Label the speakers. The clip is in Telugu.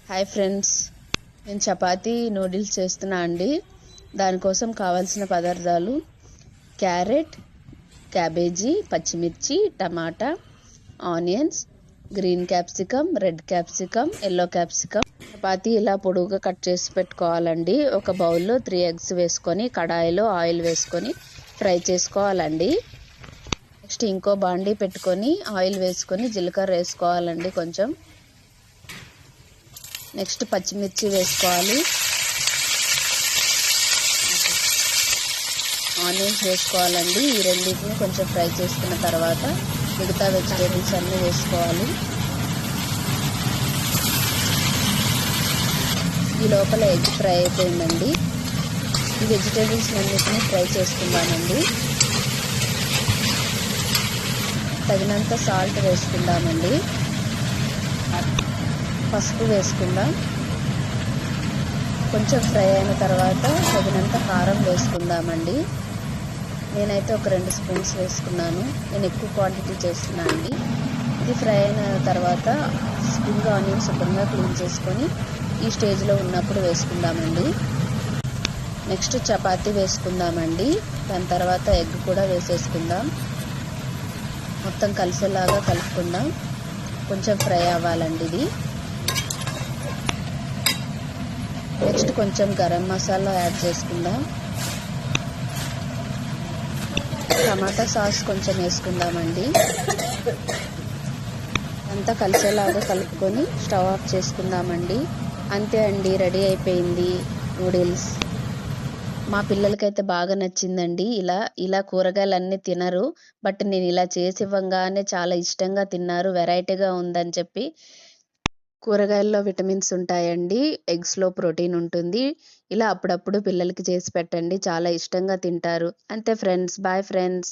Speaker 1: హాయ్ ఫ్రెండ్స్, నేను చపాతీ నూడిల్స్ చేస్తున్నా అండి. దానికోసం కావాల్సిన పదార్థాలు: క్యారెట్, క్యాబేజీ, పచ్చిమిర్చి, tomato, onions, green capsicum, red capsicum, yellow capsicum. Chapati ఇలా పొడుగుగా కట్ చేసి పెట్టుకోవాలండి. ఒక బౌల్లో 3 ఎగ్స్ వేసుకొని కడాయిలో ఆయిల్ వేసుకొని ఫ్రై చేసుకోవాలండి. నెక్స్ట్ ఇంకో బాండీ పెట్టుకొని ఆయిల్ వేసుకొని జీలకర్ర వేసుకోవాలండి. కొంచెం నెక్స్ట్ పచ్చిమిర్చి వేసుకోవాలి, ఆనియన్స్ వేసుకోవాలండి. ఈ రెండింటిని కొంచెం ఫ్రై చేసుకున్న తర్వాత మిగతా వెజిటేబుల్స్ అన్నీ వేసుకోవాలి. ఈ లోపల ఎగ్ ఫ్రై అయిపోయిందండి. ఈ వెజిటేబుల్స్ అన్నిటిని ఫ్రై చేసుకుందామండి. తగినంత సాల్ట్ వేసుకుందామండి. పసుపు వేసుకుందాం. కొంచెం ఫ్రై అయిన తర్వాత తగినంత కారం వేసుకుందామండి. నేనైతే ఒక 2 స్పూన్స్ వేసుకున్నాను. నేను ఎక్కువ క్వాంటిటీ చేస్తున్నాను అండి. ఇది ఫ్రై అయిన తర్వాత స్ప్రింగ్ ఆనియన్ శుభ్రంగా క్లీన్ చేసుకొని ఈ స్టేజ్లో ఉన్నప్పుడు వేసుకుందామండి. నెక్స్ట్ చపాతీ వేసుకుందామండి. దాని తర్వాత ఎగ్ కూడా వేసేసుకుందాం. మొత్తం కలిసేలాగా కలుపుకుందాం. కొంచెం ఫ్రై అవ్వాలండి ఇది. నెక్స్ట్ కొంచెం గరం మసాలా యాడ్ చేసుకుందాం. టమాటా సాస్ కొంచెం వేసుకుందామండి. అంతా కలిసేలాగా కలుపుకొని స్టవ్ ఆఫ్ చేసుకుందామండి. అంతే అండి, రెడీ అయిపోయింది నూడిల్స్. మా పిల్లలకైతే బాగా నచ్చిందండి. ఇలా కూరగాయలన్నీ తినరు, బట్ నేను ఇలా చేసి ఇవ్వగానే చాలా ఇష్టంగా తిన్నారు. వెరైటీగా ఉందని చెప్పి. కూరగాయల్లో విటమిన్స్ ఉంటాయండి, ఎగ్స్లో ప్రోటీన్ ఉంటుంది. ఇలా అప్పుడప్పుడు పిల్లలకి చేసి పెట్టండి, చాలా ఇష్టంగా తింటారు. అంతే ఫ్రెండ్స్, బాయ్ ఫ్రెండ్స్.